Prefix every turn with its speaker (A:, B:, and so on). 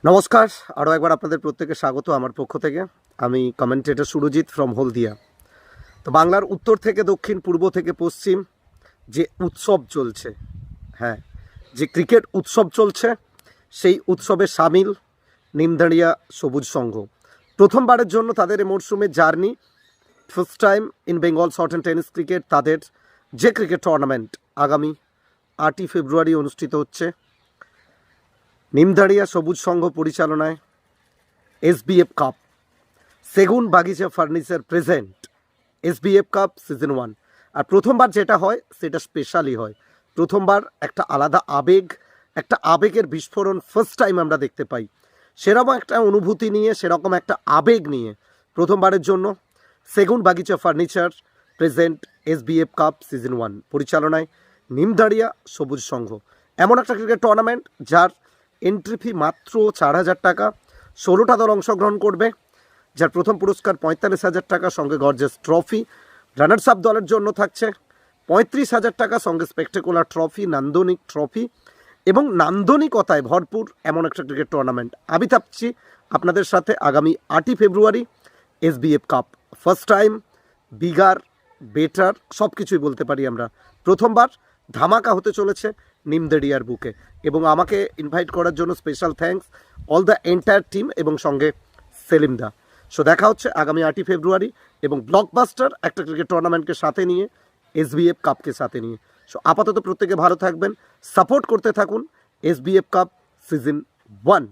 A: নমস্কার, আরও একবার আপনাদের প্রত্যেকে স্বাগত আমার পক্ষ থেকে। আমি কমেন্টেটর সুরজিৎ ফ্রম হলদিয়া। তো বাংলার উত্তর থেকে দক্ষিণ, পূর্ব থেকে পশ্চিম যে উৎসব চলছে, হ্যাঁ, যে ক্রিকেট উৎসব চলছে, সেই উৎসবে সামিল নিমদাঁড়িয়া সবুজ সংঘ। প্রথমবারের জন্য তাদের এই মরশুমে journey, first time in Bengal short and tennis cricket. তাদের যে ক্রিকেট টুর্নামেন্ট আগামী 8ই ফেব্রুয়ারি অনুষ্ঠিত হচ্ছে নিমদাঁড়িয়া সবুজ সংঘ পরিচালনায় SBF কাপ, সেগুন বাগিচা furniture present SBF cup season 1। আর প্রথমবার যেটা হয় সেটা স্পেশালি হয়, প্রথমবার একটা আলাদা আবেগ, একটা আবেগের বিস্ফোরণ ফার্স্ট টাইম আমরা দেখতে পাই। সেরকম একটা অনুভূতি নিয়ে, সেরকম একটা আবেগ নিয়ে প্রথমবারের জন্য সেগুন বাগিচা furniture present SBF cup season 1 পরিচালনায় নিমদাঁড়িয়া সবুজ সংঘ। এমন একটা ক্রিকেট টুর্নামেন্ট যার এন্ট্রি ফি মাত্র 4,000 টাকা। 16টা দল অংশগ্রহণ করবে, যার প্রথম পুরস্কার 45,000 টাকা, সঙ্গে গর্জাস ট্রফি। রানার্স আপ দলের জন্য থাকছে 35,000 টাকা, সঙ্গে স্পেকটেকুলার ট্রফি, নান্দনিক ট্রফি এবং নান্দনিকতায় ভরপুর এমন একটা ক্রিকেট টুর্নামেন্ট। আমি থাকছি আপনাদের সাথে আগামী 8ই ফেব্রুয়ারি SBF cup. First time, bigger, better, সব কিছুই বলতে পারি আমরা। প্রথমবার ধামাকা হতে চলেছে নিমদাঁড়িয়ার বুকে, এবং আমাকে ইনভাইট করার জন্য special thanks all the entire team এবং সঙ্গে সেলিম দা। সো দেখা হচ্ছে আগামী 8ই ফেব্রুয়ারি এবং ব্লকবাস্টার একটা ক্রিকেট টুর্নামেন্টকে সাথে নিয়ে, SBF কাপকে সাথে নিয়ে। সো আপাতত প্রত্যেকে ভালো থাকবেন, সাপোর্ট করতে থাকুন SBF কাপ সিজন 1।